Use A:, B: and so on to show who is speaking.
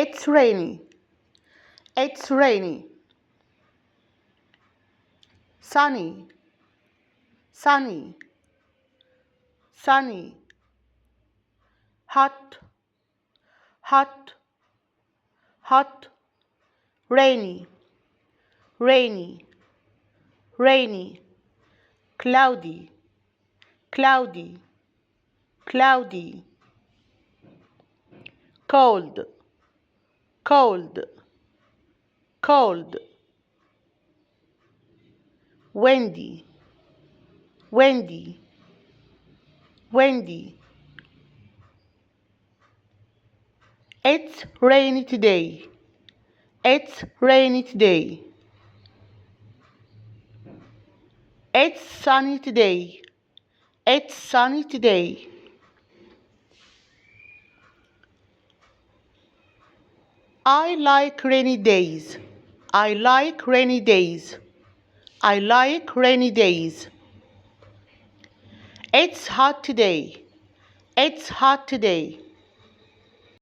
A: It's rainy. It's rainy. Sunny. Sunny. Sunny. Hot. Hot. Hot. Rainy. Rainy. Rainy. Cloudy. Cloudy. Cloudy. Cold. Cold. Cold. Windy. Windy. Windy. It's rainy today. It's rainy today. It's sunny today. It's sunny today. I like rainy days. I like rainy days. I like rainy days. It's hot today. It's hot today.